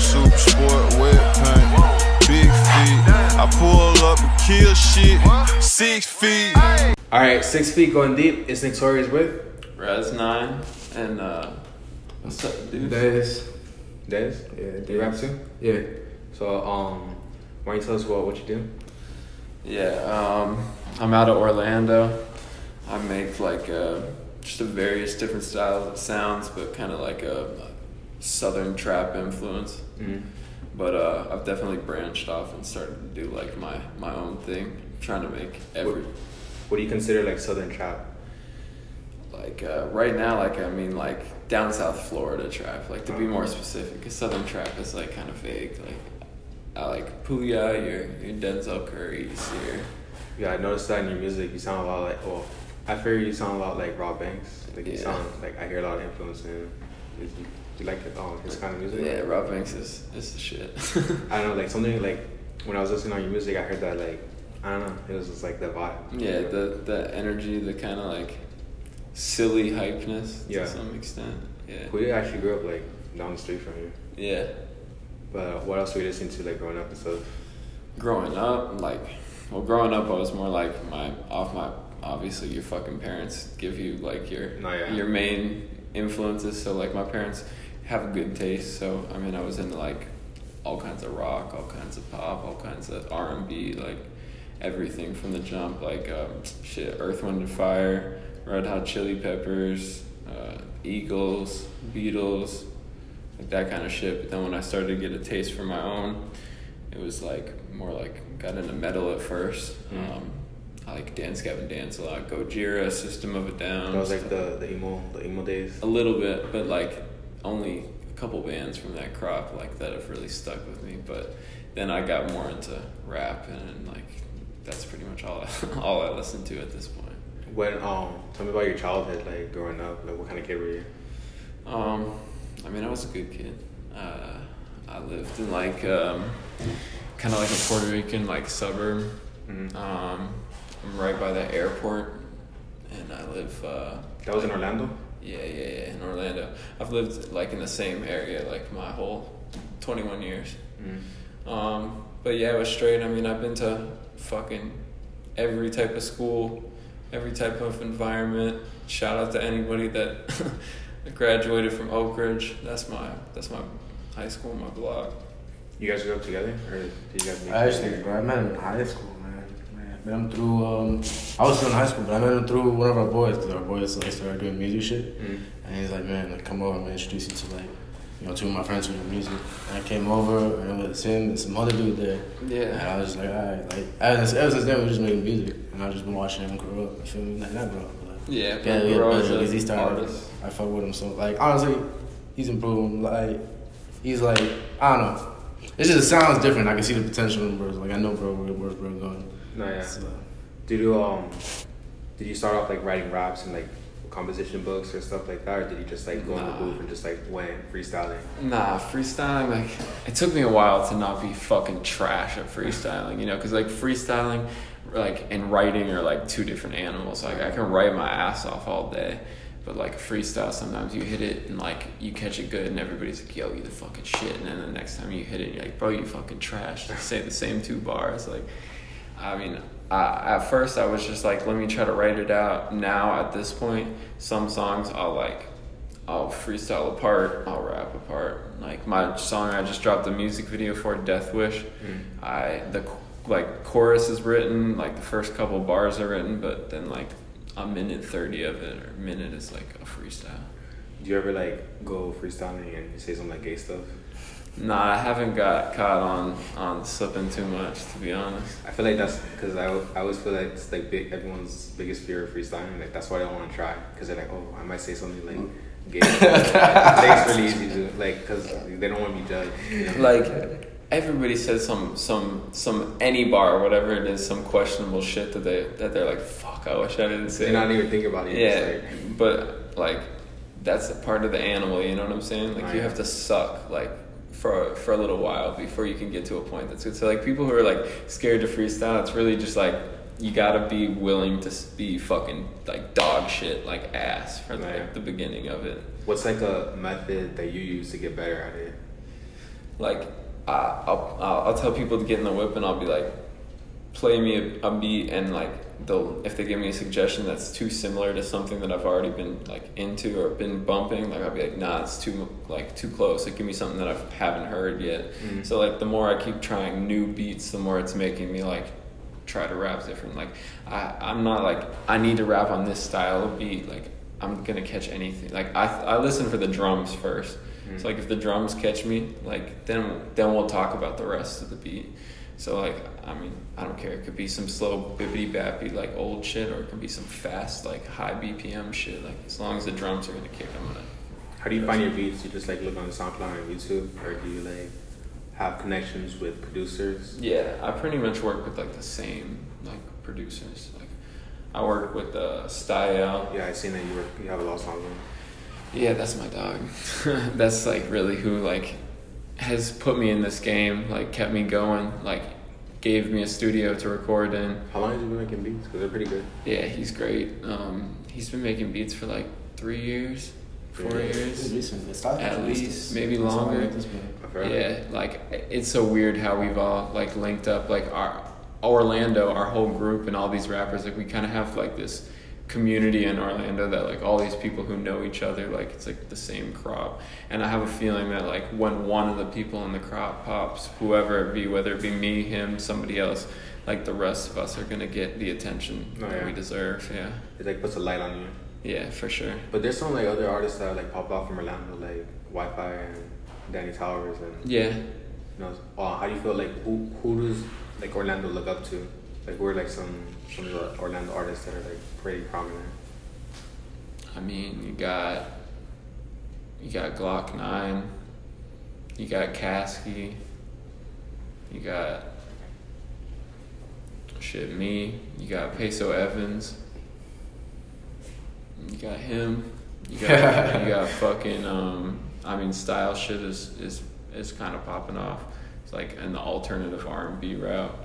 super sport, wet paint, big feet. I pull up and kill shit, 6 feet. Alright, 6 feet going deep. It's Nick Torius with Raz Nein and what's up, dude? Dez. Yeah, Do you rap too? Yeah. So, why don't you tell us what you do? Yeah, I'm out of Orlando. I make like just a various different styles of sounds, but kind of like a southern trap influence. Mm-hmm. But I've definitely branched off and started to do like my own thing, trying to make What do you consider like southern trap? Like right now, like I mean like down south Florida trap, like to be more specific, because southern trap is like kind of vague. Like I like Pouya, your Denzel Curry's here. Yeah, I noticed that in your music. You sound a lot like, well, I fear you sound a lot like Robb Banks. Like you sound like I hear a lot of influence in him. Do you like his kind of music? Yeah, Robb Banks is the shit. I don't know, like something like when I was listening on your music, I heard that like I don't know, it was just like the vibe. Yeah, the energy, the kind of like silly hypeness to some extent. Yeah. We actually grew up like down the street from you. Yeah. But what else were you listening to like growing up and stuff? Growing up, I was more like obviously your fucking parents give you like your main influences. So like my parents have a good taste. So I mean I was into like all kinds of rock, all kinds of pop, all kinds of R&B, like everything from the jump, like Earth, Wind and Fire, Red Hot Chili Peppers, Eagles, Beatles, like that kind of shit. But then when I started to get a taste for my own, it was like more like got into metal at first. I like Dance Gavin Dance a lot, Gojira, System of a Down. That was like the emo days. A little bit, but like only a couple bands from that crop like that have really stuck with me. But then I got more into rap, and like that's pretty much all I listen to at this point. When tell me about your childhood, like growing up, like what kind of kid were you? I mean I was a good kid. I lived in like kind of like a Puerto Rican like suburb. Mm-hmm. I'm right by the airport, and I live. That was in Orlando? Yeah, in Orlando. I've lived like in the same area like my whole 21 years. Mm-hmm. But yeah, it was straight. I mean, I've been to fucking every type of school, every type of environment. Shout out to anybody that graduated from Oak Ridge. That's my high school, my block. You guys grew up together, or did you guys meet? I met him in high school, man. I met him through, I was still in high school, but I met him through one of our boys, because our boys like, started doing music shit. Mm-hmm. And he's like, man, like, come over, I'm going to introduce you to, like, you know, two of my friends who do music. And I came over, and it was him and some other dude there. Yeah. And I was just like, all right. Like, ever since then, we just making music. And I've just been watching him grow up. You feel me? Like, not grow up, but like, yeah, because he started, I fuck with him. So, like, honestly, he's improving. Like, he's like, I don't know. It's just, it sounds different. I can see the potential in bros. Like, I know, bro, where we're going. No, yeah. So, Did you start off like writing raps and like composition books or stuff like that, or did you just like go in the booth and just like went freestyling? Nah, freestyling, like, it took me a while to not be fucking trash at freestyling, you know, because like freestyling like and writing are like two different animals. Like I can write my ass off all day, but like freestyle, sometimes you hit it and like you catch it good and everybody's like, yo, you the fucking shit, and then the next time you hit it you're like, bro, you fucking trash. You say the same 2 bars. Like, I mean, at first I was just like, let me try to write it out. Now at this point, some songs I'll freestyle a part, I'll rap a part. Like my song I just dropped a music video for, Death Wish. The chorus is written, like the first couple bars are written, but then like a minute 30 of it, or a minute is like a freestyle. Do you ever like go freestyling and say some like gay stuff? Nah, I haven't got caught on slipping too much, to be honest. I feel like that's because I always feel like it's like everyone's biggest fear of freestyling. Like that's why I don't want to try, because they're like, oh, I might say something like gay. It's really easy to like, because they don't want to be judged. You know? Like everybody says some any bar or whatever it is, some questionable shit that they're like, fuck, I wish I didn't say. They're not even thinking about it. Yeah, but like that's a part of the animal. You know what I'm saying? Like you have to suck like for a little while before you can get to a point that's good. So like people who are like scared to freestyle, it's really just like you gotta be willing to be fucking like dog shit, like ass for like the beginning of it. What's like a method that you use to get better at it? like I'll tell people to get in the whip, and I'll be like, play me a beat, and like if they give me a suggestion that's too similar to something that I've already been like into or been bumping, like I'll be like, nah, it's too close. Like give me something that I haven't heard yet. Mm-hmm. So like the more I keep trying new beats, the more it's making me like try to rap different. Like I'm not like I need to rap on this style of beat. Like I'm gonna catch anything. Like I listen for the drums first. Mm-hmm. So like if the drums catch me, like then we'll talk about the rest of the beat. So like, I mean, I don't care. It could be some slow bippity bappy like old shit, or it could be some fast like high BPM shit. Like as long as the drums are gonna kick, I'm gonna. How do you find your beats? You just like look on SoundCloud and YouTube, or do you like have connections with producers? Yeah, I pretty much work with like the same like producers. Like I work with Style. Yeah, I seen that you have a lot of songs on. Yeah, that's my dog. That's like really who like has put me in this game, like kept me going, like gave me a studio to record in. How long have you been making beats? Because they're pretty good. Yeah, he's great. He's been making beats for like 3 years, 4 years. At least, maybe longer. Yeah, like it's so weird how we've all like linked up, like our Orlando, our whole group and all these rappers, like we kind of have like this community in Orlando that like all these people who know each other, like it's like the same crop. And I have a feeling that like when one of the people in the crop pops, whoever it be, whether it be me, him, somebody else, like the rest of us are gonna get the attention that we deserve. Yeah, it like puts a light on you. Yeah, for sure. But there's some like other artists that like pop out from Orlando, like Wi-Fi and Danny Towers and yeah. You know, how do you feel like who does like Orlando look up to? Like who are like some of the Orlando artists that are like pretty prominent? I mean, you got Glock 9, you got Kasky, you got me, you got Peso Evans, you got him, you got fucking I mean, Style shit is kind of popping off. It's like in the alternative R&B route.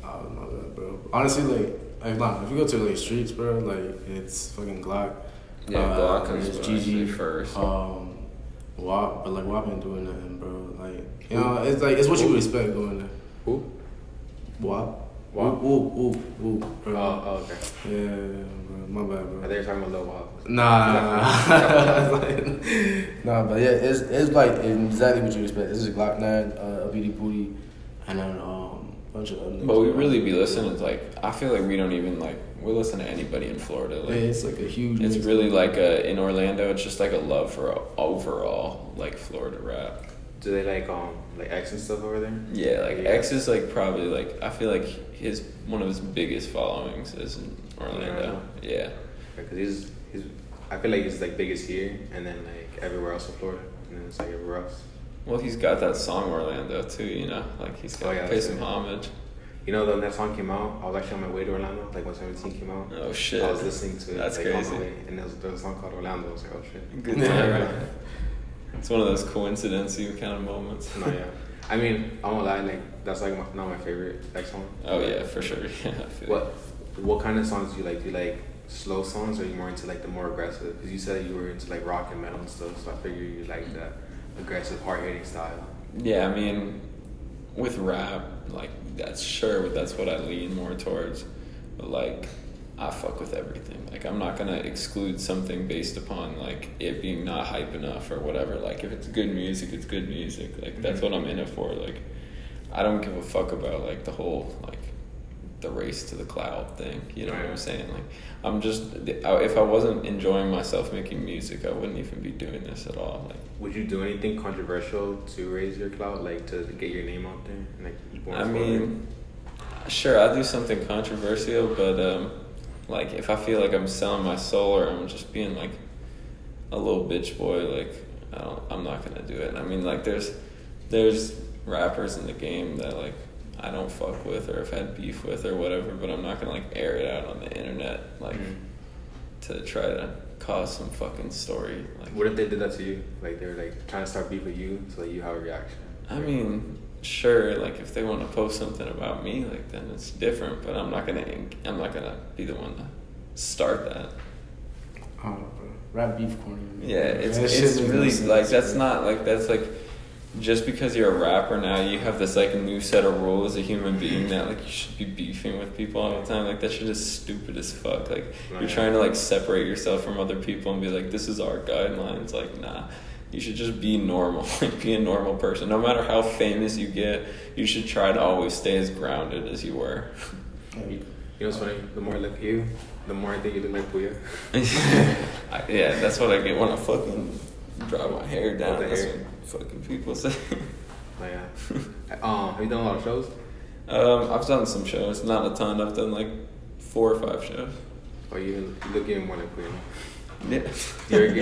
I don't know that, bro. Honestly, like if you go to like streets, bro, like it's fucking Glock. Yeah, Glock comes GG first. WAP, but like WAP ain't doing nothing, bro. Like you know, it's like it's what you would expect going there. Who? WAP. WAP. Ooh, bro. Oh, okay. Yeah, bro. My bad, bro. Are they talking about Lil WAP? Nah. Nah, but yeah, it's like exactly what you expect. This is Glock 9, LBD Booty, and then bunch of other. But we really be listening to like I feel like we don't even like we're listening to anybody in Florida. Like, yeah, it's like a huge. It's really like in Orlando. It's just like a love for overall like Florida rap. Do they like X and stuff over there? Yeah, like X is like probably like I feel like one of his biggest followings is in Orlando. Yeah. Because he's I feel like he's like biggest here and then like everywhere else in Florida and then it's like everywhere else. Well, he's got that song Orlando too, you know, like he's got to pay some homage. You know, when that song came out, I was actually on my way to Orlando, like when 17 came out. Oh shit! I was listening to it. That's like, crazy. On my way, and there was a song called Orlando. I was like, oh shit. Good time. It's one of those coincidency kind of moments. No, yeah. I mean, I won't lie, like that's like not my favorite X song. Oh yeah, for sure. Yeah. What kind of songs do you like? Do you like slow songs, or are you more into like the more aggressive? Because you said you were into like rock and metal and stuff, so I figure you like that aggressive, hard-hitting style. Yeah, I mean, with rap, like that's what I lean more towards. But like, I fuck with everything. Like, I'm not gonna exclude something based upon like it being not hype enough or whatever. Like, if it's good music, it's good music. Like, that's what I'm in it for. Like, I don't give a fuck about like the whole like the race to the cloud thing. You know what I'm saying? Like, I'm just if I wasn't enjoying myself making music, I wouldn't even be doing this at all. Like, would you do anything controversial to raise your clout, like to get your name out there? And, like, I mean, sure, I'll do something controversial, but like if I feel like I'm selling my soul or I'm just being like a little bitch boy, like I'm not gonna do it. I mean, like there's rappers in the game that like I don't fuck with or have had beef with or whatever, but I'm not gonna like air it out on the internet like to try to cause some fucking story. Like, what if they did that to you? Like they were like trying to start beef with you, so like, you have a reaction. I mean, sure, like if they want to post something about me, like then it's different. But I'm not gonna be the one to start that. Oh, bro. Rap beef corner. Yeah, it's really like that's not like that's like just because you're a rapper now, you have this like new set of rules as a human being that like you should be beefing with people all the time. Like that shit is stupid as fuck. Like you're trying to like separate yourself from other people and be like, this is our guidelines. Like nah, you should just be normal. Like be a normal person. No matter how famous you get, you should try to always stay as grounded as you were. You know what's funny? The more I look at you, the more I think you look like Pouya. Yeah, that's what I get when I fucking draw my hair down. That's hair. what fucking people say. Oh yeah. Have you done a lot of shows? I've done some shows, not a ton. I've done like 4 or 5 shows. Or you look even more like Pouya? Yeah. Do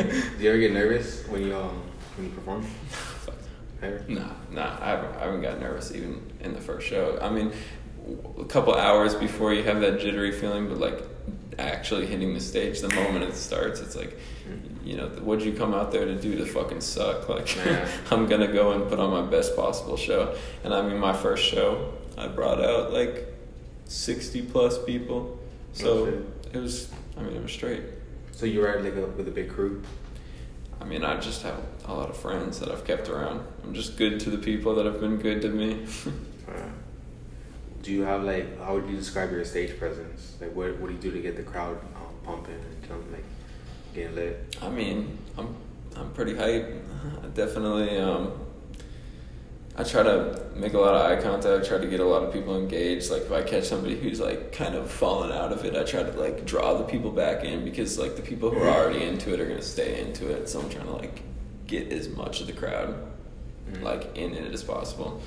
you ever get nervous when you perform? Fuck. Ever? Nah. I haven't got nervous even in the first show. I mean, a couple hours before you have that jittery feeling, but like actually hitting the stage, the moment it starts, it's like, you know, what'd you come out there to do? To fucking suck? Like, I'm gonna go and put on my best possible show. And I mean, my first show, I brought out like 60 plus people, so it was straight. So you ride like with a big crew? I mean, I just have a lot of friends that I've kept around. I'm just good to the people that have been good to me. Do you have like, how would you describe your stage presence? Like what do you do to get the crowd pumping and like getting lit? I mean, I'm pretty hype. I definitely I try to make a lot of eye contact. I try to get a lot of people engaged. Like if I catch somebody who's like kind of fallen out of it, I try to like draw the people back in, because like the people who are already into it are gonna stay into it. So I'm trying to like get as much of the crowd like in it as possible.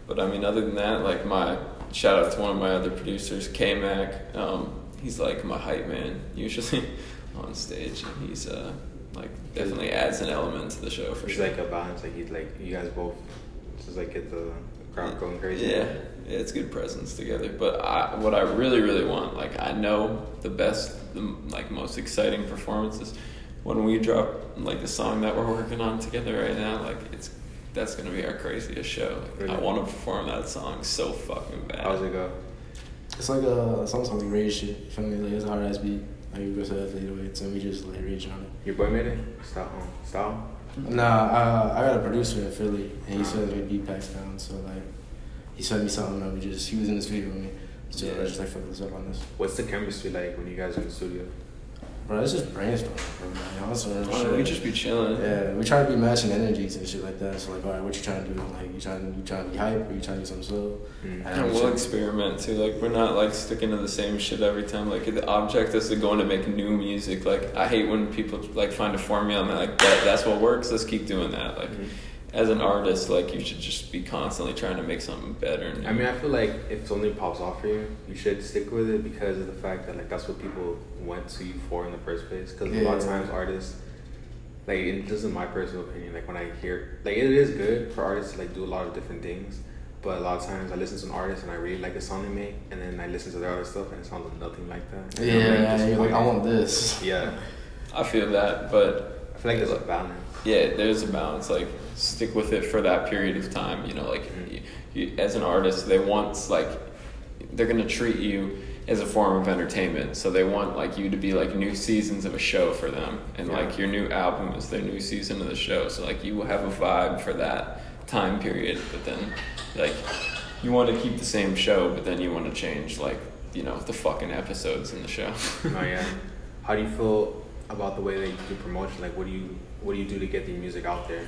But I mean, other than that, like my shout out to one of my other producers, K-Mac. He's like my hype man usually on stage, and he's like definitely adds an element to the show for sure. It's like a balance. Like he's like, you guys both just like get the crowd going crazy. Yeah, it's good presence together. But what I really, really want, like I know the best, like most exciting performances when we drop like the song that we're working on together right now. Like that's gonna be our craziest show. Like, really? I want to perform that song so fucking bad. How's it go? It's like a something rage shit. You feel me? Like it's a hard ass beat. Like we go to that later weights and we just like rage on it. Your boy made it? Style? Nah, I got a producer in Philly and he sends me beat packs down. So like he sent me something and he was in the studio with me. So I just like fuck this up on this. What's the chemistry like when you guys are in the studio? Bro, it's just brainstorming, bro. We just be chilling. Yeah, we try to be matching energies and shit like that. So like, all right, what you trying to do? Like, you trying to be hype, or you trying to do something slow? And we'll experiment too. Like we're not like sticking to the same shit every time. Like the object is to go in to make new music. Like I hate when people like find a formula and they're like that's what works. Let's keep doing that. Like as an artist, like you should just be constantly trying to make something better. I mean, I feel like if something pops off for you, you should stick with it because of the fact that like that's what people went to you for in the first place. Because a lot of times artists, like just in my personal opinion, like when I hear, like it is good for artists to like do a lot of different things, but a lot of times I listen to an artist and I really like the song they make, and then I listen to their other stuff and it sounds nothing like that. You're like, I want this. Yeah, I feel that, but I feel like there's a balance. Yeah, there's a balance. Like stick with it for that period of time. You know, like you, as an artist, they want like they're gonna treat you as a form of entertainment. So they want like you to be like new seasons of a show for them, and like your new album is their new season of the show. So like you have a vibe for that time period, but then like you want to keep the same show, but then you want to change like the fucking episodes in the show. Oh yeah. How do you feel about the way that you do promotion? Like what do you do to get the music out there?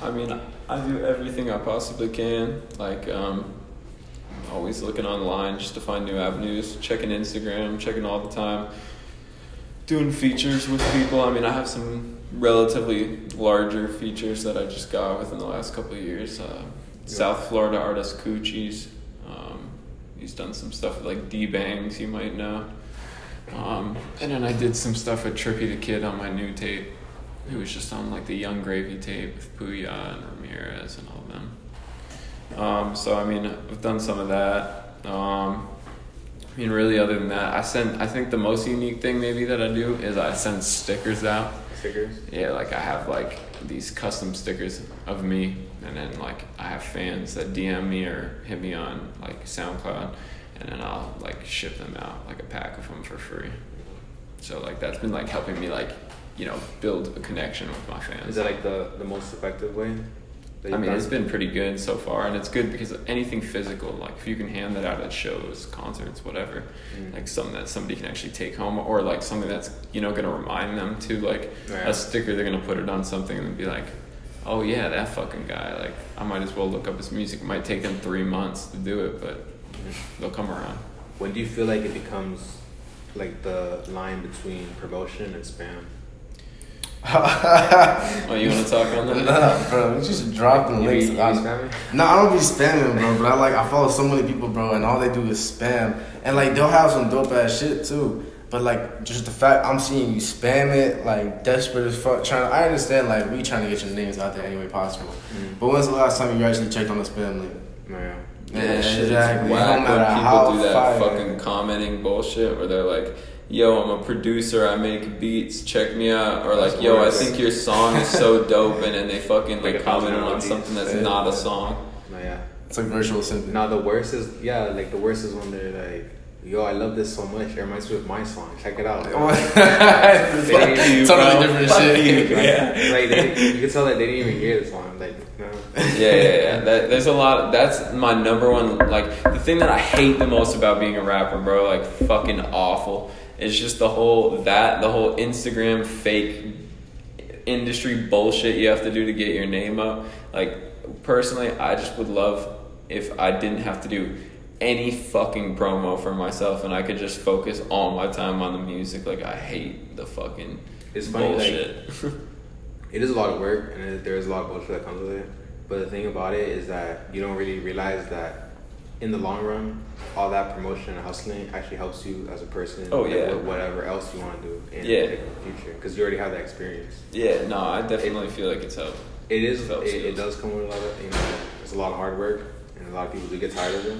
I mean, I do everything I possibly can. Like, always looking online just to find new avenues, checking Instagram, checking all the time, doing features with people. I mean, I have some relatively larger features that I just got within the last couple of years. South Florida artist Coochies. He's done some stuff with like D-Bangs, you might know. And then I did some stuff with Trippy the Kid on my new tape. He was just on like the Young Gravy tape with Pouya and Ramirez and all of them. So I mean, I've done some of that. I mean, really, other than that, I think the most unique thing maybe that I do is I send stickers out. Stickers? Yeah, like I have like these custom stickers of me, and then like I have fans that DM me or hit me on like SoundCloud, and then I'll like ship them out, like a pack of them for free. So like that's been like helping me like, build a connection with my fans. Is that like the most effective way? I mean, it's been pretty good so far, and it's good because anything physical, like if you can hand that out at shows, concerts, whatever, like something that somebody can actually take home, or like something that's, you know, gonna remind them to, like a sticker, they're gonna put it on something and be like, oh yeah, that fucking guy, like I might as well look up his music. It might take them 3 months to do it, but they'll come around. When do you feel like it becomes like the line between promotion and spam? Oh, you want to talk on that? Nah, bro, you just dropping links. You spamming? No, I don't be spamming, bro. But I follow so many people, bro, and all they do is spam. And like they'll have some dope ass shit too. But like just the fact I'm seeing you spam it, like desperate as fuck. I understand like we trying to get your names out there any way possible. But when's the last time you actually checked on the spam link? Yeah, exactly. Whack No matter when people how do that fire. fucking commenting bullshit where they're like, yo, I'm a producer, I make beats, check me out. Or like, yo, I think your song is so dope, and then they fucking like comment on something that's not a song. It's like virtual sympathy. Now the worst is when they're like, yo, I love this so much, it reminds me of my song, check it out. Totally different shit. Like you can tell that they didn't even hear the song. Like, no. Yeah. There's a lot. That's my number one. Like the thing that I hate the most about being a rapper, bro. Like fucking awful. It's just the whole Instagram fake industry bullshit you have to do to get your name up. Like personally, I just would love if I didn't have to do any fucking promo for myself and I could just focus all my time on the music. Like I hate the fucking bullshit. Like, it is a lot of work and there is a lot of bullshit that comes with it. But the thing about it is that you don't really realize that in the long run, all that promotion and hustling actually helps you as a person. Oh yeah. Whatever else you want to do in the future, because you already have that experience. Yeah, no, I definitely feel like it's helped. It is. It does come with a lot of, you know, it's a lot of hard work, and a lot of people do get tired of it.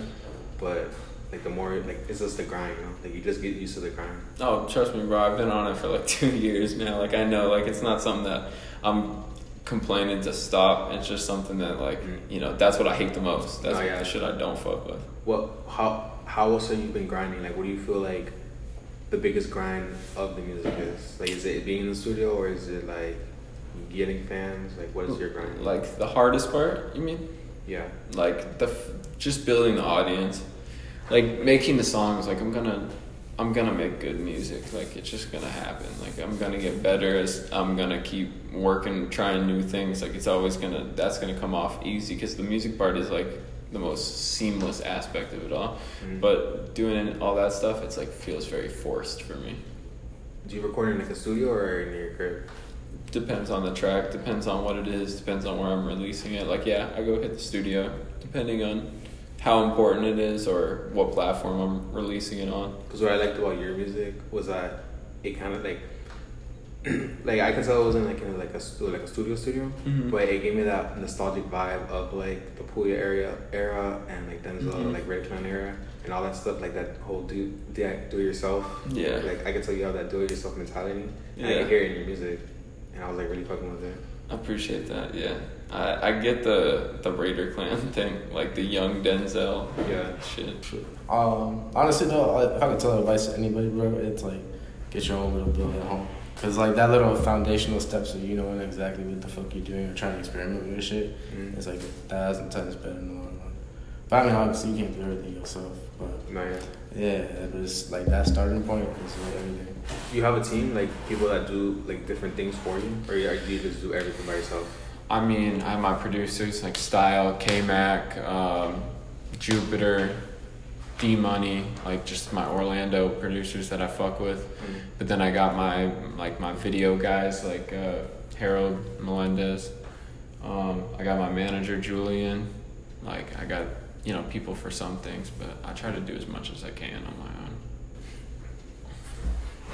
But like the more, like it's just the grind, you know. Like you just get used to the grind. Oh, trust me, bro. I've been on it for like 2 years now. Like I know, like it's not something that I'm complaining to stop. It's just something that like you know, that's what I hate the most. That's the shit I don't fuck with. Well, how else have you been grinding? Like, what do you feel like the biggest grind of the music is? Like, is it being in the studio or is it like getting fans? Like, what is your grind? Like the hardest part, you mean? Yeah. Like just building the audience, like making the songs. Like I'm gonna make good music. Like it's just gonna happen. Like I'm gonna get better as I'm gonna keep working, trying new things. Like that's gonna come off easy because the music part is like the most seamless aspect of it all. But doing all that stuff, it's like feels very forced for me. Do you record in like a studio or in your crib? Depends on the track, depends on what it is, depends on where I'm releasing it. Like I go hit the studio depending on how important it is or what platform I'm releasing it on. Because what I liked about your music was that it kind of like I could tell it wasn't like in like a studio, but it gave me that nostalgic vibe of like the Pouya era and like Denzel like Raider Klan era and all that stuff, like that whole do it yourself. Yeah. Like I could tell you have that do it yourself mentality. And I could hear it in your music, and I was like really fucking with it. I appreciate that. Yeah, I get the Raider Klan thing, like the young Denzel. Yeah. Shit. Honestly though, if I could tell advice to anybody, bro, it's like get your own little building at home. Cause like that little foundational steps of you knowing exactly what the fuck you're doing or trying to experiment with shit, it's like 1,000 times better in the long run. But I mean, obviously you can't do everything yourself. But yeah, it was like that starting point is like everything. Do you have a team, like people that do like different things for you, or do you just do everything by yourself? I mean, I have my producers like Style, K-Mac, Jupiter, D-Money, like just my Orlando producers that I fuck with. But then I got my video guys like Harold Melendez. I got my manager Julian. Like I got people for some things, but I try to do as much as I can on my own.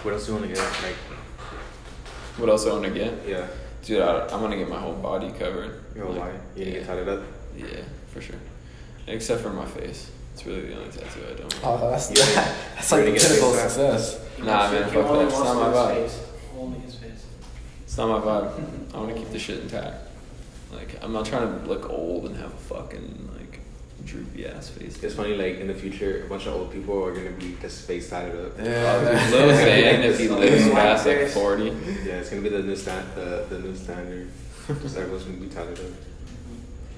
What else do you want to get? Like, what else I want to get? Yeah. Dude, I'm gonna get my whole body covered. Your whole body? You gonna get tatted up? Yeah, for sure. Except for my face. It's really the only tattoo I don't want. Oh, that's like the pinnacle of success. Nah, man, fuck that. It's not my vibe. Only his face. It's not my vibe. I want to keep the shit intact. Like, I'm not trying to look old and have a fucking, like, droopy ass face. It's funny, like, in the future, a bunch of old people are gonna be just face tatted up. Yeah. Lil Xan, if he lives past, like, 40. Yeah, it's gonna be the new standard. Just everyone's gonna be tatted up.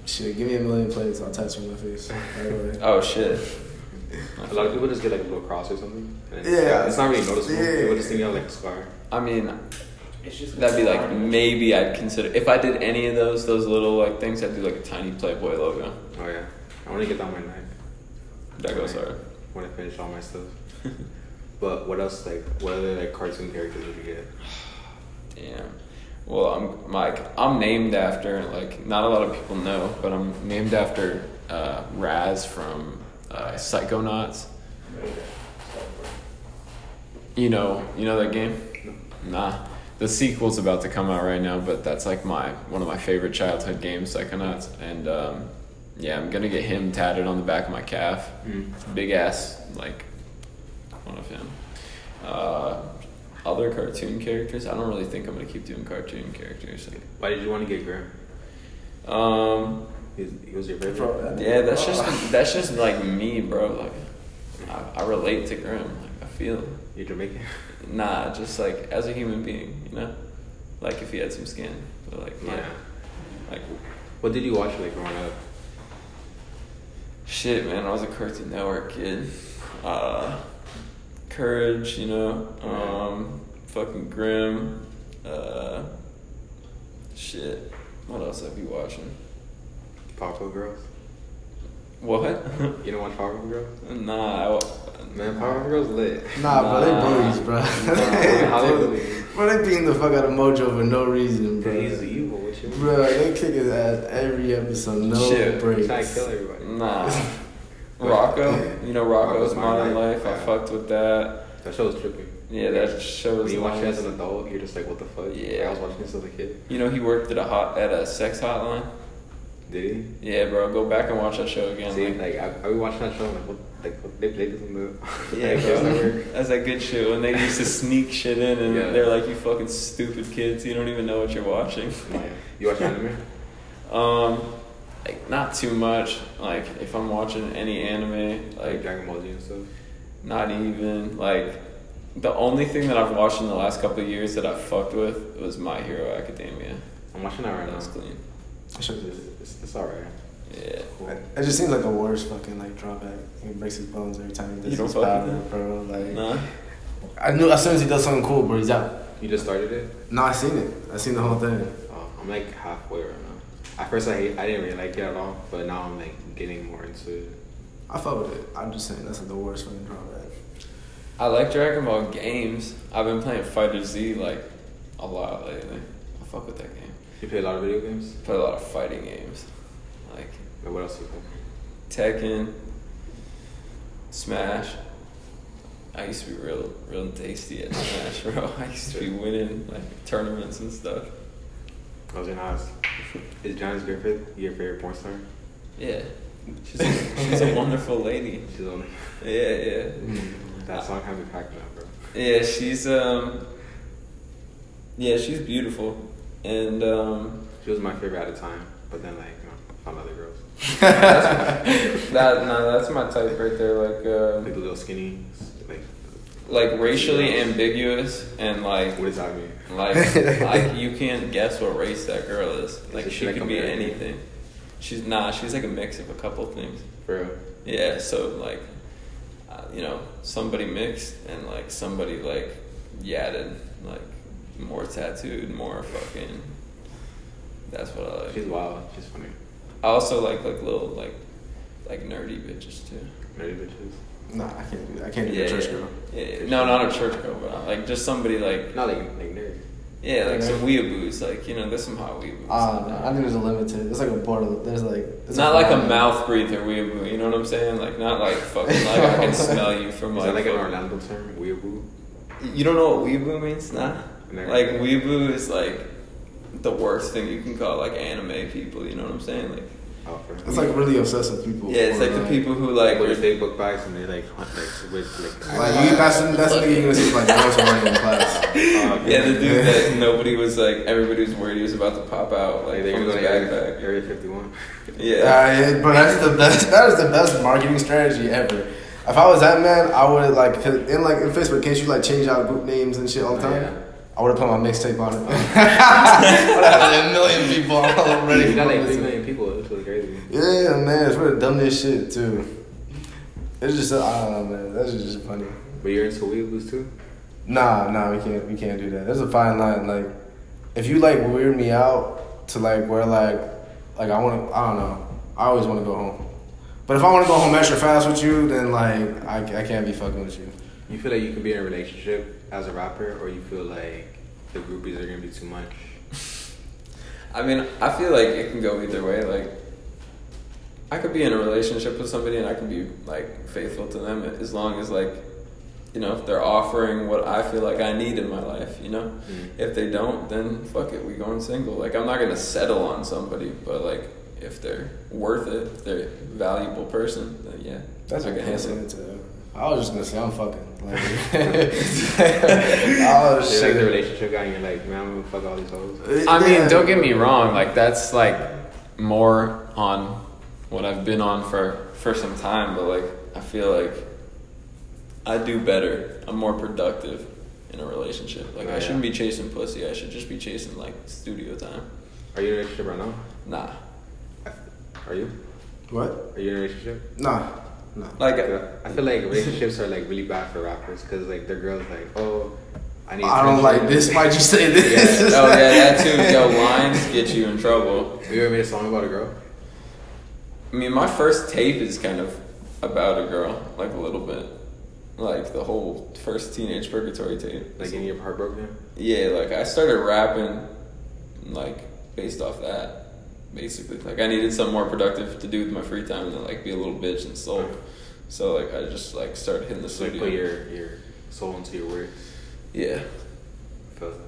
Shit, give me 1 million plates, I'll tattoo my face. Right away. Oh shit. A lot of people just get like a little cross or something. And Yeah. it's not really noticeable. Yeah. People just think you have like a scar. I mean, that'd be like maybe I'd consider if I did any of those little like things. I'd do like a tiny Playboy logo. Oh yeah, I want to get that on my neck. That goes hard. When I finish all my stuff. But what else? Like, what other like cartoon characters would you get? Damn. Well, I'm named after, like, not a lot of people know, but I'm named after Raz from Psychonauts. You know that game? Nah. The sequel's about to come out right now, but that's like one of my favorite childhood games, Psychonauts. And yeah, I'm gonna get him tatted on the back of my calf. Big ass, like, one of him. Other cartoon characters? I don't really think I'm gonna keep doing cartoon characters. Why did you want to get Grim? He was your favorite. Yeah, that's just like me, bro. Like, I relate to Grim. Like, I feel. You're Jamaican? Nah, just like as a human being, you know. Like if he had some skin, but like yeah. Like, what did you watch like growing up? Shit, man, I was a Cartoon Network kid. Courage, you know, fucking Grimm, shit. What else have you watching? Powerpuff Girls. What? You don't watch Powerpuff Girls? Nah. Man, Powerpuff Girls lit. Nah, bro, they bullies, bro. How they bullies? Bro, they beating the fuck out of Mojo for no reason, bro. He's evil, what you mean? Bro, they kick his ass every episode, no breaks. Try to kill everybody. Nah. Rocco, you know Rocco's Modern Life. I fucked with that. That show was tripping. Yeah, that show was. When you watch it nice. as an adult, you're just like, what the fuck? Yeah. I was watching this as a kid. You know he worked at a sex hotline. Did he? Yeah, bro. Go back and watch that show again. See, like I be watching that show, I'm like, what they played this in the Yeah, bro. That's that good shit when they used to sneak shit in and they're like, you fucking stupid kids, you don't even know what you're watching. Yeah. You watch anime? Like not too much. Like if I'm watching any anime, like Dragon Ball Z and stuff. Not even like the only thing that I've watched in the last couple of years that I fucked with was My Hero Academia. I'm watching that right now. That's clean. It's alright. Yeah. Cool. It just seems like the worst fucking like drawback. He breaks his bones every time he does his powder, bro. Like, nah. I knew as soon as he does something cool, bro, he's out. You just started it? No, I seen it. I seen the whole thing. I'm like halfway right now. At first I didn't really like it at all, but now I'm like getting more into it. I fuck with it. I'm just saying that's like the worst fucking drawback. I like Dragon Ball games. I've been playing Fighter Z like a lot lately. I fuck with that game. You play a lot of video games? Play a lot of fighting games. Like and what else do you play? Tekken, Smash. I used to be real tasty at Smash, bro. I used to be winning like tournaments and stuff. I was gonna ask, is Janice Griffith your favorite porn star? Yeah. She's a wonderful lady. She's only. Yeah. That song had me cracking up, bro. Yeah, she's beautiful, and she was my favorite at the time, but then like found other girls. That's my type right there. Like like a little skinny, like racially ambiguous, and like what does that mean? Like you can't guess what race that girl is. Like she could be American? anything. She's like a mix of a couple of things. For real? Yeah, so like, you know, somebody mixed and like somebody like yadded, like more tattooed, more fucking. That's what I like. She's wild. She's funny. I also like little like nerdy bitches too. Nerdy bitches. Nah, I can't do that. I can't do a church girl. Yeah, no, not a church girl, but like just somebody like. Not like nerd. Yeah, like some weeaboos, like, you know, there's some hot weeaboos. I think there's a limit to it. There's like a border. There's like. It's not like a mouth breather weeaboo, you know what I'm saying? Like, not like fucking, like I can smell you from like. Is that like an Orlando term? Weeaboo? You don't know what weeaboo means? Nah. Like, Never. weeaboo is like the worst thing you can call like anime people, you know what I'm saying? Like. It's like really obsessive people. Yeah, it's like the people who like with their big book bags and they like hunt with like. Like that's the nigga you're gonna see like girls running in class. Yeah, the dude that nobody was like, everybody was worried he was about to pop out like they're from his going to backpack. Area 51. Yeah. But that's the best. That is the best marketing strategy ever. If I was that man, I would like in Facebook. Can't you like change out group names and shit all the time? Yeah. I would have put my mixtape on it. I would have had 1 million people already. You got like 3 million people. It's really crazy. Yeah, man, it's for the dumbest shit too. It's just I don't know, man. That's just funny. But you're into weeaboos too? Nah, we can't do that. There's a fine line. Like, if you like weird me out to like where like I don't know. I always want to go home. But if I want to go home extra fast with you, then like I can't be fucking with you. You feel like you can be in a relationship as a rapper, or you feel like the groupies are gonna be too much? I mean, I feel like it can go either way. Like, I could be in a relationship with somebody and I can be like faithful to them as long as like, you know, if they're offering what I feel like I need in my life, you know. If they don't, then fuck it, we going single. Like, I'm not gonna settle on somebody, but like, if they're worth it, if they're a valuable person, then yeah. That's I what can I handle it. said. I was just gonna say I'm fucking. Like, Oh shit! Like the relationship guy, and you're like, man, I'm gonna fuck all these hoes. I mean, don't get me wrong. Like, that's like more on what I've been on for some time. But like, I feel like I do better. I'm more productive in a relationship. Like, I shouldn't be chasing pussy. I should just be chasing like studio time. Are you in a relationship right now? Nah. Are you? What? Are you in a relationship? Nah. Like, I feel like relationships are like really bad for rappers because like their girls like, oh, I don't like this. Why'd you say this? yeah. Oh yeah, that too. Yo, lines get you in trouble. Have you ever made a song about a girl? I mean, my first tape is kind of about a girl, like a little bit. Like the whole first Teenage Purgatory tape. Like getting your heart broken? Yeah, like I started rapping like based off that. Basically, like I needed something more productive to do with my free time than like be a little bitch and sulk. So like I just like started hitting the studio. Like put your soul into your work. Yeah. Feel that.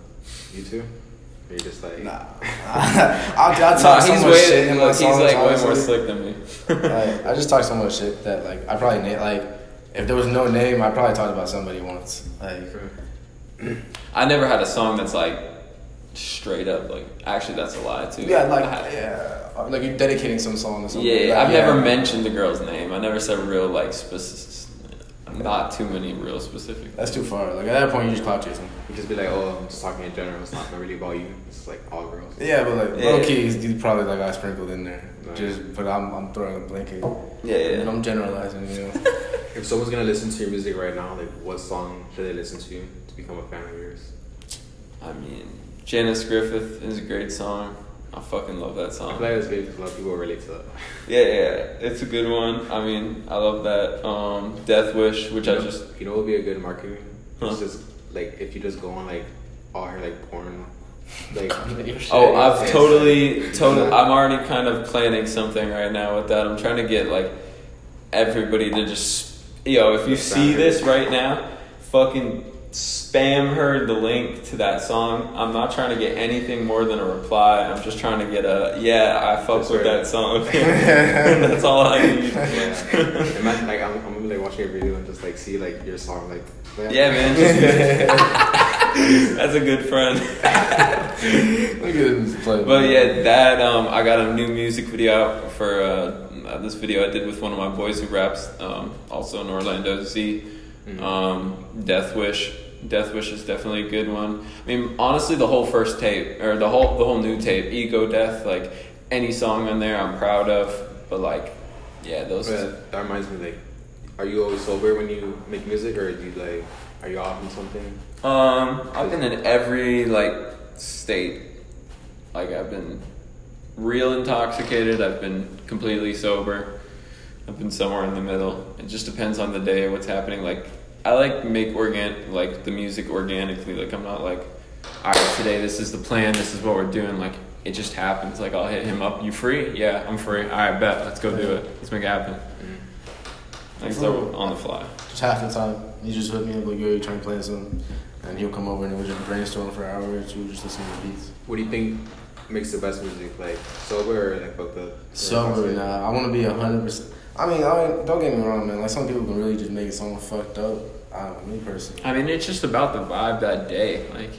You too? Or you just like nah. I'll talk so much shit in my songs. He's like way more slick than me. Like, I just talk so much shit that like I probably like if there was no name, I probably talked about somebody once. Like I never had a song that's like straight up like actually that's a lie too. Yeah, like you're dedicating some song or something. Yeah, like, I've never mentioned the girl's name. I never said real like not too many real specific. That's too far. Like at that point, you just clout chasing. You just be like, oh, I'm just talking in general. It's not really about you. It's like all girls. Yeah, but like low key, he's probably like I sprinkled in there. Nice. But I'm throwing a blanket. Yeah. And I'm generalizing, you know. If someone's gonna listen to your music right now, like what song should they listen to become a fan of yours? I mean, Janice Griffith is a great song. I fucking love that song. I feel like it's good because a lot of people relate to that. Yeah, it's a good one. I mean, I love that. Death Wish, which you know what would be a good marketing? It's just like if you just go on like all her like porn. Like, oh, I've totally. I'm already kind of planning something right now with that. I'm trying to get like everybody to just, if you see this right now, fucking spam her the link to that song. I'm not trying to get anything more than a reply. I'm just trying to get I fuck with that song. That's all I need. Yeah. Imagine like I'm gonna be like watching a video and just like see like your song like. Yeah, man. That's a good friend. Look at this play. But yeah, that I got a new music video out for this video I did with one of my boys who raps, also in Orlando, Z. Death Wish is definitely a good one. I mean, honestly, the whole first tape or the whole new tape, Ego Death, like any song on there, I'm proud of. But like, yeah, those. But that reminds me, like, are you always sober when you make music, or are you off in something? I've been in every like state. Like I've been real intoxicated. I've been completely sober. I've been somewhere in the middle. It just depends on the day, what's happening. Like I like make the music organically. Like I'm not like, all right, today this is the plan. This is what we're doing. Like it just happens. Like I'll hit him up. You free? Yeah, I'm free. All right, bet. Let's go do it. Let's make it happen. Like so on the fly. Just half the time, he just hook me up like, yo, you trying to play something, and he'll come over and we'll just brainstorm for an hour or two, just listen to beats. What do you think makes the best music, like sober or like fucked up? Sober, nah. I want to be 100%. I mean, don't get me wrong, man. Like some people can really just make a song fucked up. I don't know, me personally. I mean, it's just about the vibe that day. Like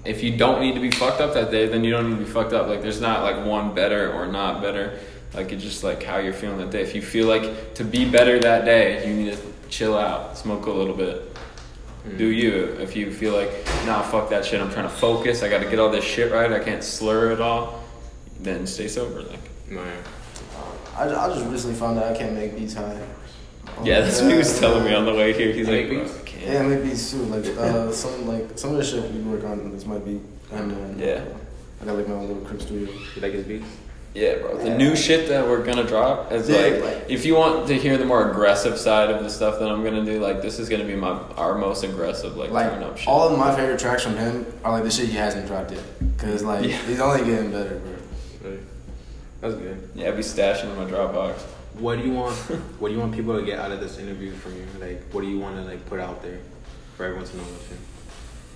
if you don't need to be fucked up that day, then you don't need to be fucked up. Like there's not like one better or not better. Like it's just like how you're feeling that day. If you feel like to be better that day, you need to chill out, smoke a little bit. Do you? If you feel like, nah, fuck that shit, I'm trying to focus, I gotta get all this shit right, I can't slur at all, then stay sober. Like, no, I just recently found out I can't make beats high. Yeah, that's what he was telling me on the way here. He's like, bro, I can't. Yeah, make beats too. Like some of the shit we work on this might be. And Yeah. I got like my own little crib studio. You like his beats? Yeah, bro. The new shit that we're gonna drop is like, if you want to hear the more aggressive side of the stuff that I'm gonna do, like this is gonna be our most aggressive like turn up shit. All of my favorite tracks from him are like the shit he hasn't dropped yet. Cause like he's only getting better, bro. Right. That's good. Yeah, I'd be stashing in my Dropbox. What do you want? What do you want people to get out of this interview from you? Like, what do you want to like put out there for everyone to know?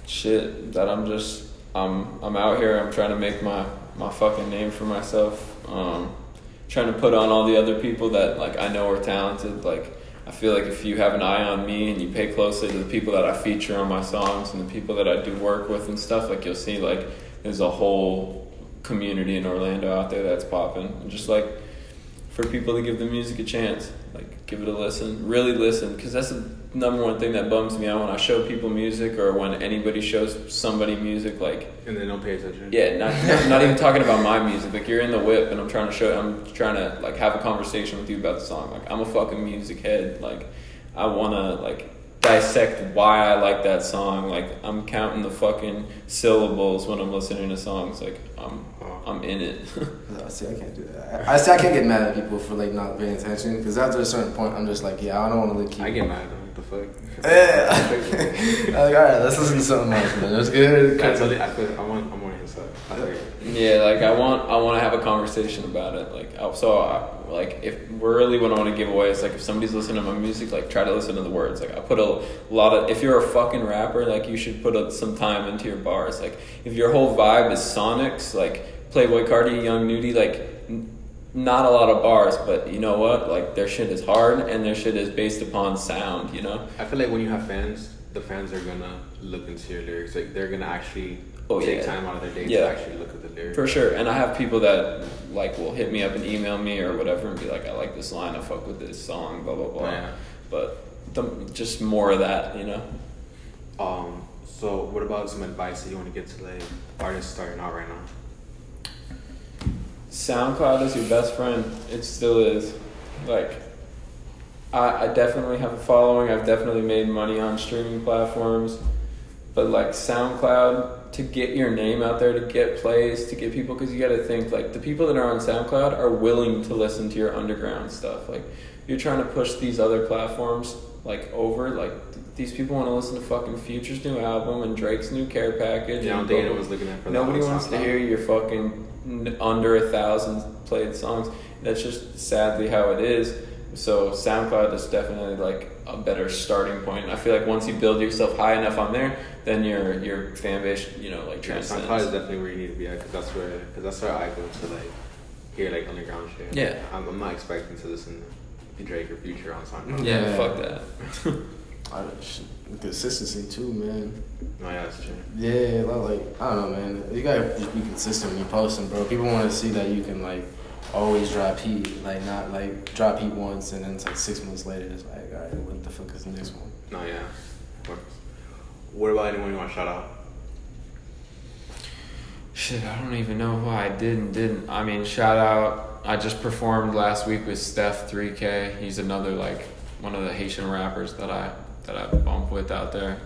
Shit, that I'm out here. I'm trying to make my fucking name for myself. Trying to put on all the other people that like I know are talented. Like I feel like if you have an eye on me and you pay closely to the people that I feature on my songs and the people that I do work with and stuff, like you'll see like there's a whole community in Orlando out there that's popping. And just like for people to give the music a chance, like give it a listen, really listen, because that's the number one thing that bums me out when I show people music or when anybody shows somebody music, like, and they don't pay attention. Yeah, not even talking about my music. Like you're in the whip and I'm trying to like have a conversation with you about the song. Like I'm a fucking music head. Like I wanna like dissect why I like that song. Like I'm counting the fucking syllables when I'm listening to songs. Like I'm in it. See, I can't do that. I can't get mad at people for like not paying attention because after a certain point, I'm just like, yeah, I don't want to keep. I get mad at them. What the fuck? Yeah. I'm like, all right, let's listen to something else, man. That's good. I'm on his side. Yeah, like I want to have a conversation about it. Like if really what I want to give away is like if somebody's listening to my music, like try to listen to the words. Like I put a lot of. If you're a fucking rapper, like you should put some time into your bars. Like if your whole vibe is Sonics, like Playboy Cardi, Young Nudie, like not a lot of bars, but you know what? Like their shit is hard and their shit is based upon sound, you know? I feel like when you have fans, the fans are gonna look into your lyrics. Like they're gonna actually take time out of their day to actually look at the lyrics. For sure. And I have people that like will hit me up and email me or whatever and be like, I like this line, I fuck with this song, blah blah blah. Yeah. But just more of that, you know? So what about some advice that you want to give to like artists starting out right now? SoundCloud is your best friend. It still is. Like, I definitely have a following. I've definitely made money on streaming platforms. But, like, SoundCloud, to get your name out there, to get plays, to get people, because you got to think, like, the people that are on SoundCloud are willing to listen to your underground stuff. Like, you're trying to push these other platforms, like, over. Like, these people want to listen to fucking Future's new album and Drake's new Care Package. Yeah, I don't think anyone's looking at for that. Nobody wants to hear your fucking under 1,000 played songs. That's just sadly how it is. So SoundCloud is definitely like a better starting point. I feel like once you build yourself high enough on there, then your fan base, you know, like transcends. SoundCloud is definitely where you need to be at because that's where I go to like hear like underground shit. Yeah, I'm not expecting to listen to Drake or Future on SoundCloud. Yeah, fuck that. Consistency too, man. Oh yeah, that's true. Yeah, like I don't know, man. You gotta just be consistent when you posting, bro. People want to see that you can like always drop heat, like not like drop heat once and then it's like 6 months later it's like, all right, what the fuck is the next one? No, yeah. What about anyone you want to shout out? Shit, I don't even know who I did and didn't. I mean, shout out. I just performed last week with Steph 3K. He's another like one of the Haitian rappers that I bump with out there.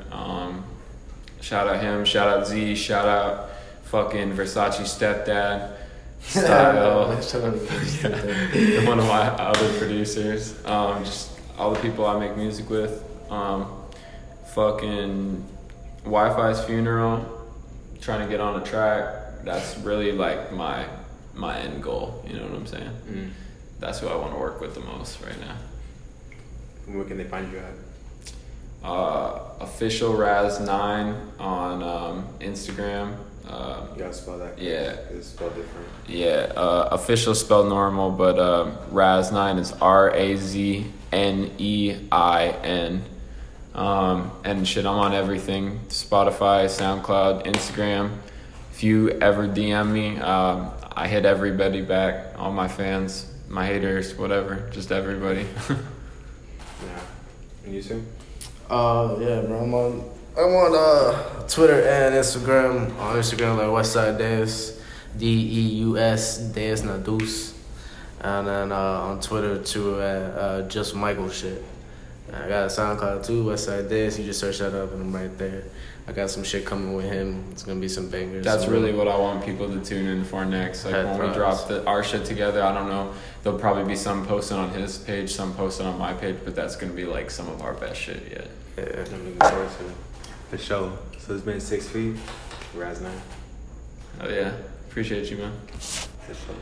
Shout out him, shout out Z, shout out fucking Versace stepdad, Style. Yeah. One of my other producers. Just all the people I make music with. Fucking Wi-Fi's funeral, trying to get on a track. That's really like my end goal, you know what I'm saying? Mm. That's who I want to work with the most right now. Where can they find you at? Official Raz Nein on Instagram. You gotta spell that. Yeah. It's spelled different. Yeah, official spelled normal, but Raz Nein is RAZNEIN. And shit, I'm on everything: Spotify, SoundCloud, Instagram. If you ever DM me, I hit everybody back. All my fans, my haters, whatever, just everybody. Yeah. And you too? Yeah, bro. I'm on Twitter and Instagram. On Instagram, like Westside Deus, DEUS, Deus na Deuce. And then on Twitter too at Just Michael shit. And I got a SoundCloud too, Westside This. You just search that up and I'm right there. I got some shit coming with him. It's gonna be some bangers. That's really what I want people to tune in for next. Like when we drop our shit together, I don't know. There'll probably be some posted on his page, some posted on my page, but that's gonna be like some of our best shit yet. Yeah, I'm looking forward to it. For sure. So it's been 6 feet. Raz Nein. Oh yeah, appreciate you, man. For sure.